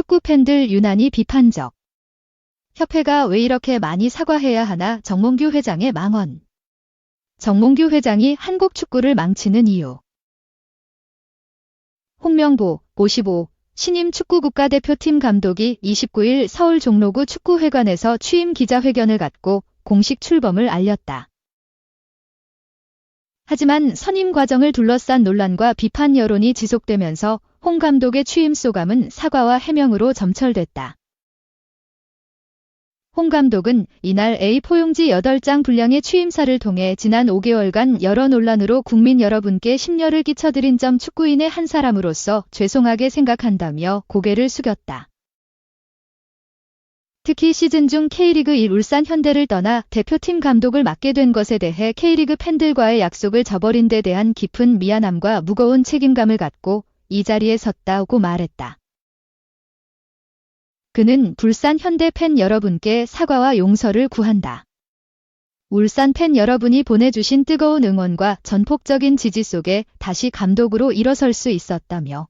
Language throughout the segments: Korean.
축구 팬들 유난히 비판적. 협회가 왜 이렇게 많이 사과해야 하나 정몽규 회장의 망언. 정몽규 회장이 한국 축구를 망치는 이유. 홍명보, 55, 신임 축구 국가대표팀 감독이 29일 서울 종로구 축구회관에서 취임 기자회견을 갖고 공식 출범을 알렸다. 하지만 선임 과정을 둘러싼 논란과 비판 여론이 지속되면서 홍 감독의 취임 소감은 사과와 해명으로 점철됐다. 홍 감독은 이날 A4용지 8장 분량의 취임사를 통해 지난 5개월간 여러 논란으로 국민 여러분께 심려를 끼쳐드린 점 축구인의 한 사람으로서 죄송하게 생각한다며 고개를 숙였다. 특히 시즌 중 K리그 1 울산 현대를 떠나 대표팀 감독을 맡게 된 것에 대해 K리그 팬들과의 약속을 저버린 데 대한 깊은 미안함과 무거운 책임감을 갖고 이 자리에 섰다고 말했다. 그는 울산 현대 팬 여러분께 사과와 용서를 구한다. 울산 팬 여러분이 보내주신 뜨거운 응원과 전폭적인 지지 속에 다시 감독으로 일어설 수 있었다며.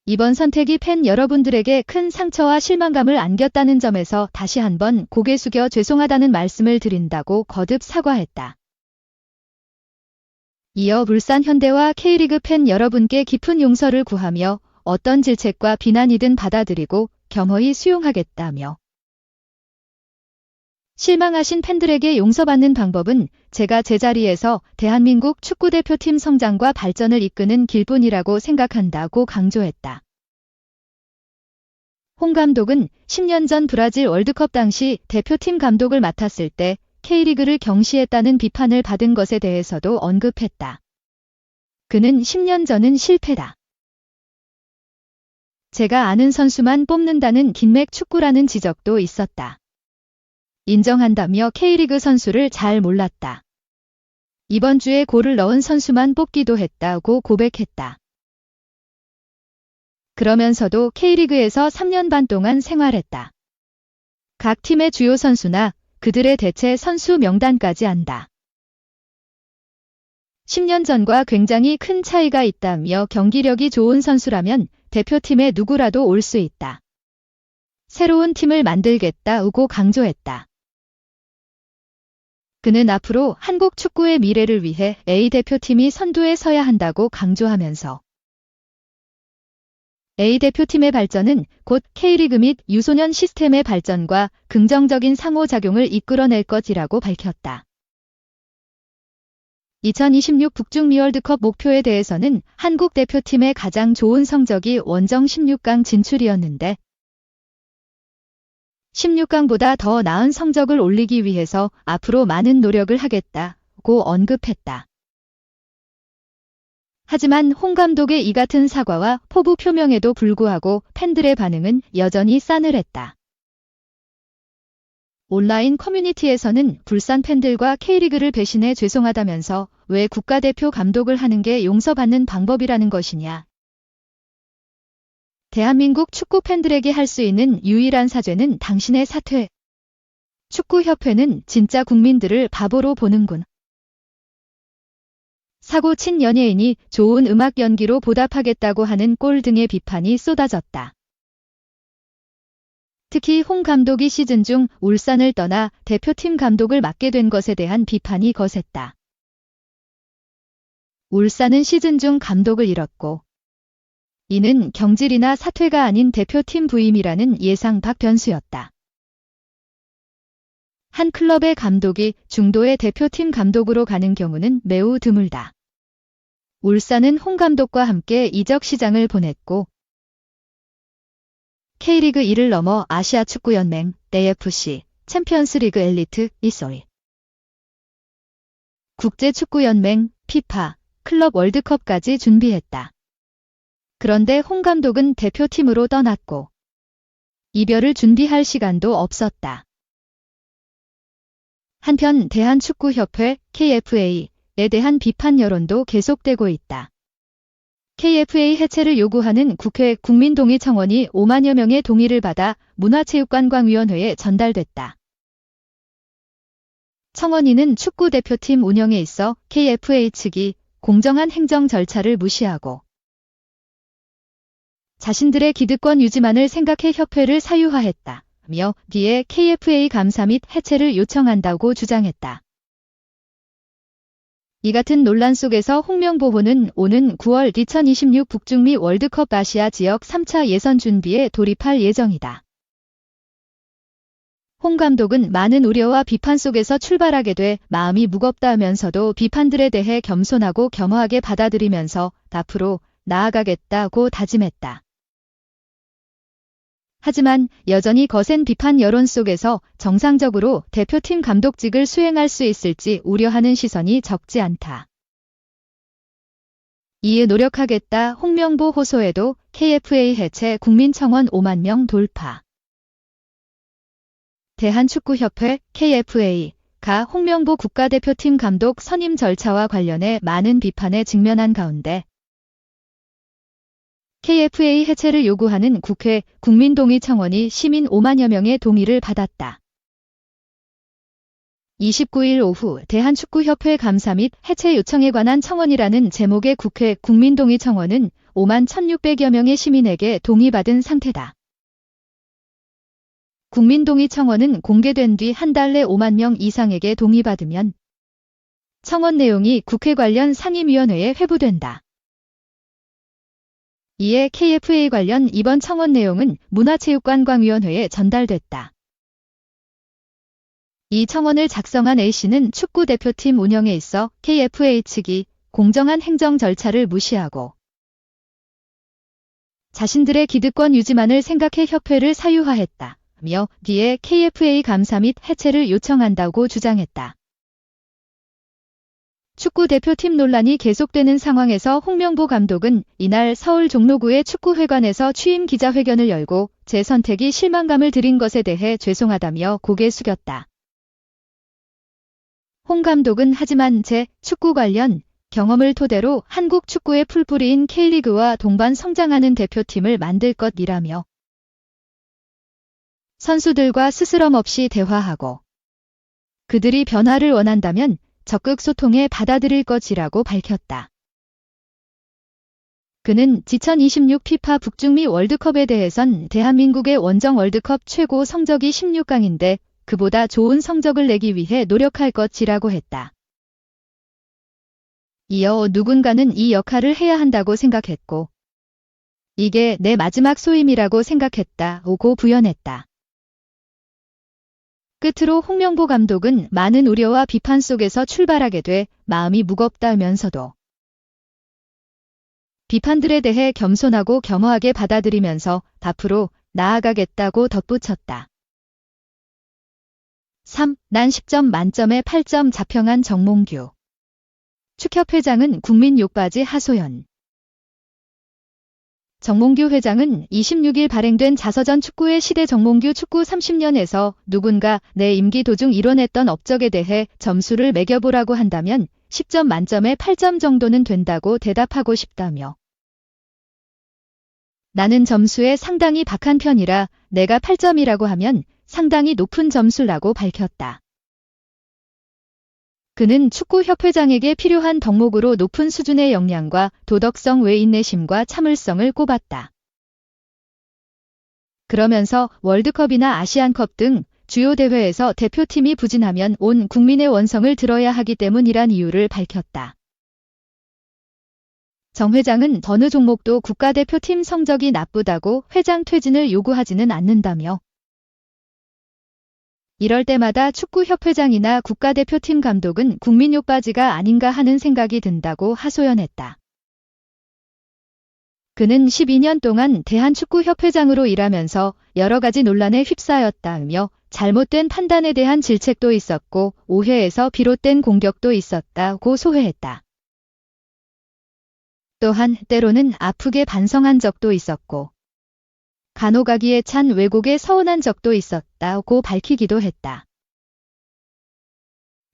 이번 선택이 팬 여러분들에게 큰 상처와 실망감을 안겼다는 점에서 다시 한번 고개 숙여 죄송하다는 말씀을 드린다고 거듭 사과했다. 이어 울산 현대와 K리그 팬 여러분께 깊은 용서를 구하며 어떤 질책과 비난이든 받아들이고 겸허히 수용하겠다며. 실망하신 팬들에게 용서받는 방법은 제가 제자리에서 대한민국 축구대표팀 성장과 발전을 이끄는 길뿐이라고 생각한다고 강조했다. 홍 감독은 10년 전 브라질 월드컵 당시 대표팀 감독을 맡았을 때 K리그를 경시했다는 비판을 받은 것에 대해서도 언급했다. 그는 10년 전은 실패다. 제가 아는 선수만 뽑는다는 긴맥 축구라는 지적도 있었다. 인정한다며 K리그 선수를 잘 몰랐다. 이번 주에 골을 넣은 선수만 뽑기도 했다고 고백했다. 그러면서도 K리그에서 3년 반 동안 생활했다. 각 팀의 주요 선수나 그들의 대체 선수 명단까지 안다. 10년 전과 굉장히 큰 차이가 있다며 경기력이 좋은 선수라면 대표팀에 누구라도 올 수 있다. 새로운 팀을 만들겠다고 강조했다. 그는 앞으로 한국 축구의 미래를 위해 A대표팀이 선두에 서야 한다고 강조하면서 A대표팀의 발전은 곧 K리그 및 유소년 시스템의 발전과 긍정적인 상호작용을 이끌어낼 것이라고 밝혔다. 2026 북중미 월드컵 목표에 대해서는 한국 대표팀의 가장 좋은 성적이 원정 16강 진출이었는데 16강보다 더 나은 성적을 올리기 위해서 앞으로 많은 노력을 하겠다고 언급했다. 하지만 홍 감독의 이 같은 사과와 포부 표명에도 불구하고 팬들의 반응은 여전히 싸늘했다. 온라인 커뮤니티에서는 울산 팬들과 K리그를 배신해 죄송하다면서 왜 국가대표 감독을 하는 게 용서받는 방법이라는 것이냐. 대한민국 축구 팬들에게 할 수 있는 유일한 사죄는 당신의 사퇴. 축구협회는 진짜 국민들을 바보로 보는군. 사고 친 연예인이 좋은 음악 연기로 보답하겠다고 하는 꼴 등의 비판이 쏟아졌다. 특히 홍 감독이 시즌 중 울산을 떠나 대표팀 감독을 맡게 된 것에 대한 비판이 거셌다. 울산은 시즌 중 감독을 잃었고 이는 경질이나 사퇴가 아닌 대표팀 부임이라는 예상 밖 변수였다. 한 클럽의 감독이 중도의 대표팀 감독으로 가는 경우는 매우 드물다. 울산은 홍 감독과 함께 이적 시장을 보냈고 K리그 1을 넘어 아시아 축구연맹, AFC, 챔피언스리그 엘리트, 이소이, 국제축구연맹, 피파, 클럽 월드컵까지 준비했다. 그런데 홍 감독은 대표팀으로 떠났고 이별을 준비할 시간도 없었다. 한편 대한축구협회, KFA에 대한 비판 여론도 계속되고 있다. KFA 해체를 요구하는 국회 국민동의 청원이 5만여 명의 동의를 받아 문화체육관광위원회에 전달됐다. 청원인은 축구대표팀 운영에 있어 KFA 측이 공정한 행정 절차를 무시하고 자신들의 기득권 유지만을 생각해 협회를 사유화했다며 뒤에 KFA 감사 및 해체를 요청한다고 주장했다. 이 같은 논란 속에서 홍명보호는 오는 9월 2026 북중미 월드컵 아시아 지역 3차 예선 준비에 돌입할 예정이다. 홍 감독은 많은 우려와 비판 속에서 출발하게 돼 마음이 무겁다면서도 비판들에 대해 겸손하고 겸허하게 받아들이면서 앞으로 나아가겠다고 다짐했다. 하지만 여전히 거센 비판 여론 속에서 정상적으로 대표팀 감독직을 수행할 수 있을지 우려하는 시선이 적지 않다. 이에 노력하겠다. 홍명보 호소에도 KFA 해체 국민청원 5만 명 돌파. 대한축구협회 KFA가 홍명보 국가대표팀 감독 선임 절차와 관련해 많은 비판에 직면한 가운데 KFA 해체를 요구하는 국회 국민동의 청원이 시민 5만여 명의 동의를 받았다. 29일 오후 대한축구협회 감사 및 해체 요청에 관한 청원이라는 제목의 국회 국민동의 청원은 5만 1,600여 명의 시민에게 동의받은 상태다. 국민동의 청원은 공개된 뒤 한 달 내 5만 명 이상에게 동의받으면 청원 내용이 국회 관련 상임위원회에 회부된다. 이에 KFA 관련 이번 청원 내용은 문화체육관광위원회에 전달됐다. 이 청원을 작성한 A씨는 축구대표팀 운영에 있어 KFA 측이 공정한 행정 절차를 무시하고 자신들의 기득권 유지만을 생각해 협회를 사유화했다며 뒤에 KFA 감사 및 해체를 요청한다고 주장했다. 축구대표팀 논란이 계속되는 상황에서 홍명보 감독은 이날 서울 종로구의 축구회관에서 취임 기자회견을 열고 제 선택이 실망감을 드린 것에 대해 죄송하다며 고개 숙였다. 홍 감독은 하지만 제 축구 관련 경험을 토대로 한국 축구의 풀뿌리인 K리그와 동반 성장하는 대표팀을 만들 것이라며 선수들과 스스럼 없이 대화하고 그들이 변화를 원한다면 적극 소통해 받아들일 것이라고 밝혔다. 그는 2026 피파 북중미 월드컵에 대해선 대한민국의 원정 월드컵 최고 성적이 16강인데 그보다 좋은 성적을 내기 위해 노력할 것이라고 했다. 이어 누군가는 이 역할을 해야 한다고 생각했고 이게 내 마지막 소임이라고 생각했다고 부연했다. 끝으로 홍명보 감독은 많은 우려와 비판 속에서 출발하게 돼 마음이 무겁다면서도 비판들에 대해 겸손하고 겸허하게 받아들이면서 앞으로 나아가겠다고 덧붙였다. 3. 난 10점 만점에 8점 자평한 정몽규. 축협회장은 국민 욕바지 하소연. 정몽규 회장은 26일 발행된 자서전 축구의 시대 정몽규 축구 30년에서 누군가 내 임기 도중 이뤄냈던 업적에 대해 점수를 매겨보라고 한다면 10점 만점에 8점 정도는 된다고 대답하고 싶다며 나는 점수에 상당히 박한 편이라 내가 8점이라고 하면 상당히 높은 점수라고 밝혔다. 그는 축구협회장에게 필요한 덕목으로 높은 수준의 역량과 도덕성 외 인내심과 참을성을 꼽았다. 그러면서 월드컵이나 아시안컵 등 주요 대회에서 대표팀이 부진하면 온 국민의 원성을 들어야 하기 때문이란 이유를 밝혔다. 정 회장은 어느 종목도 국가대표팀 성적이 나쁘다고 회장 퇴진을 요구하지는 않는다며 이럴 때마다 축구협회장이나 국가대표팀 감독은 국민 욕바지가 아닌가 하는 생각이 든다고 하소연했다. 그는 12년 동안 대한축구협회장으로 일하면서 여러 가지 논란에 휩싸였다며 잘못된 판단에 대한 질책도 있었고 오해에서 비롯된 공격도 있었다고 소회했다. 또한 때로는 아프게 반성한 적도 있었고 간호가기에 찬 왜곡에 서운한 적도 있었다고 밝히기도 했다.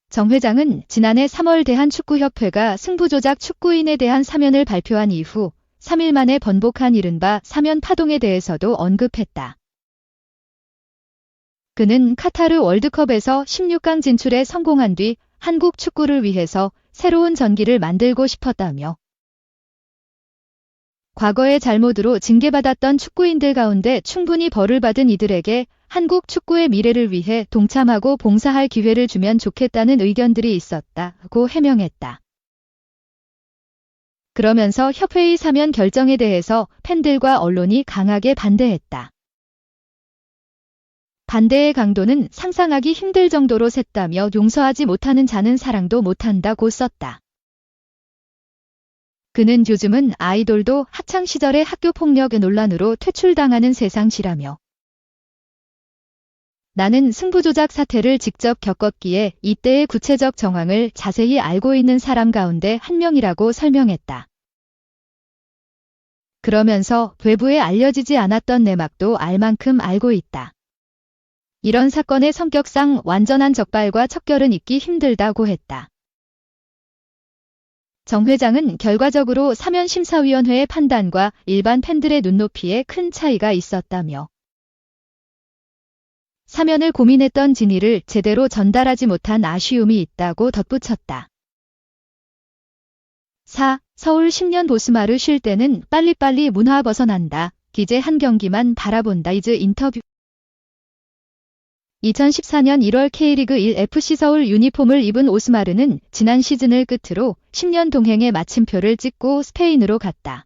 정 회장은 지난해 3월 대한축구협회가 승부조작 축구인에 대한 사면을 발표한 이후 3일 만에 번복한 이른바 사면 파동에 대해서도 언급했다. 그는 카타르 월드컵에서 16강 진출에 성공한 뒤 한국 축구를 위해서 새로운 전기를 만들고 싶었다며 과거의 잘못으로 징계받았던 축구인들 가운데 충분히 벌을 받은 이들에게 한국 축구의 미래를 위해 동참하고 봉사할 기회를 주면 좋겠다는 의견들이 있었다고 해명했다. 그러면서 협회의 사면 결정에 대해서 팬들과 언론이 강하게 반대했다. 반대의 강도는 상상하기 힘들 정도로 셌다며 용서하지 못하는 자는 사랑도 못한다고 썼다. 그는 요즘은 아이돌도 학창시절의 학교폭력 논란으로 퇴출당하는 세상이라며 나는 승부조작 사태를 직접 겪었기에 이때의 구체적 정황을 자세히 알고 있는 사람 가운데 한 명이라고 설명했다. 그러면서 외부에 알려지지 않았던 내막도 알 만큼 알고 있다. 이런 사건의 성격상 완전한 적발과 척결은 있기 힘들다고 했다. 정 회장은 결과적으로 사면심사위원회의 판단과 일반 팬들의 눈높이에 큰 차이가 있었다며 사면을 고민했던 진위를 제대로 전달하지 못한 아쉬움이 있다고 덧붙였다. 4. 서울 10년 보스마르 쉴 때는 빨리빨리 문화 벗어난다. 기재 한 경기만 바라본다. 이즈 인터뷰 2014년 1월 K리그 1 FC 서울 유니폼을 입은 오스마르는 지난 시즌을 끝으로 10년 동행의 마침표를 찍고 스페인으로 갔다.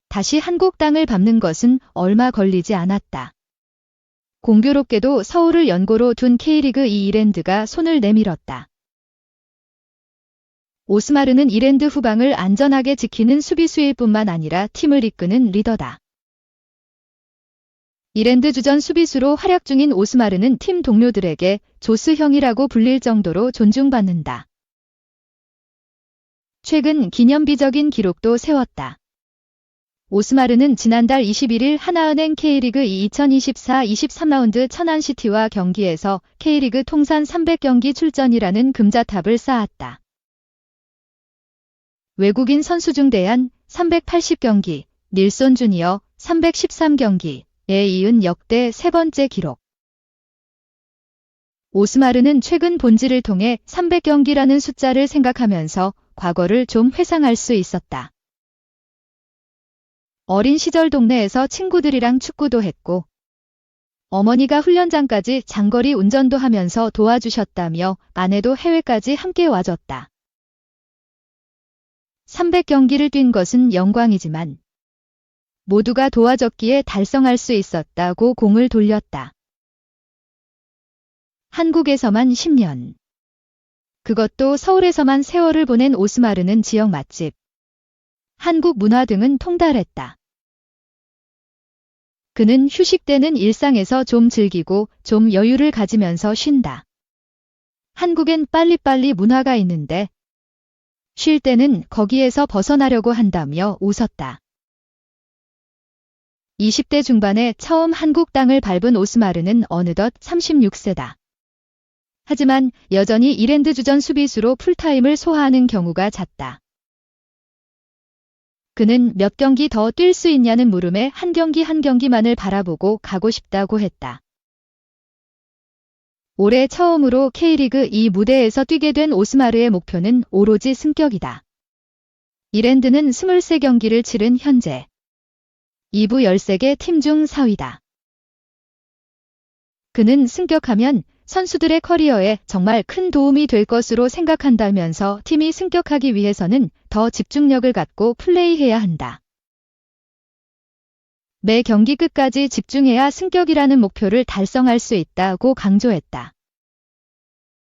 다시 한국 땅을 밟는 것은 얼마 걸리지 않았다. 공교롭게도 서울을 연고로 둔 K리그 2 이랜드가 손을 내밀었다. 오스마르는 이랜드 후방을 안전하게 지키는 수비수일 뿐만 아니라 팀을 이끄는 리더다. 이랜드 주전 수비수로 활약 중인 오스마르는 팀 동료들에게 조스 형이라고 불릴 정도로 존중받는다. 최근 기념비적인 기록도 세웠다. 오스마르는 지난달 21일 하나은행 K리그 2024-23라운드 천안시티와 경기에서 K리그 통산 300경기 출전이라는 금자탑을 쌓았다. 외국인 선수 중 대한 380경기, 닐손 주니어 313경기에 이은 역대 세 번째 기록. 오스마르는 최근 본질을 통해 300경기라는 숫자를 생각하면서 과거를 좀 회상할 수 있었다. 어린 시절 동네에서 친구들이랑 축구도 했고 어머니가 훈련장까지 장거리 운전도 하면서 도와주셨다며 아내도 해외까지 함께 와줬다. 300경기를 뛴 것은 영광이지만 모두가 도와줬기에 달성할 수 있었다고 공을 돌렸다. 한국에서만 10년. 그것도 서울에서만 세월을 보낸 오스마르는 지역 맛집, 한국 문화 등은 통달했다. 그는 휴식 때는 일상에서 좀 즐기고 좀 여유를 가지면서 쉰다. 한국엔 빨리빨리 문화가 있는데 쉴 때는 거기에서 벗어나려고 한다며 웃었다. 20대 중반에 처음 한국 땅을 밟은 오스마르는 어느덧 36세다. 하지만 여전히 이랜드 주전 수비수로 풀타임을 소화하는 경우가 잦다. 그는 몇 경기 더 뛸 수 있냐는 물음에 한 경기 한 경기만을 바라보고 가고 싶다고 했다. 올해 처음으로 K리그 2 무대에서 뛰게 된 오스마르의 목표는 오로지 승격이다. 이랜드는 23경기를 치른 현재 2부 13개 팀 중 4위다. 그는 승격하면 선수들의 커리어에 정말 큰 도움이 될 것으로 생각한다면서 팀이 승격하기 위해서는 더 집중력을 갖고 플레이해야 한다. 매 경기 끝까지 집중해야 승격이라는 목표를 달성할 수 있다고 강조했다.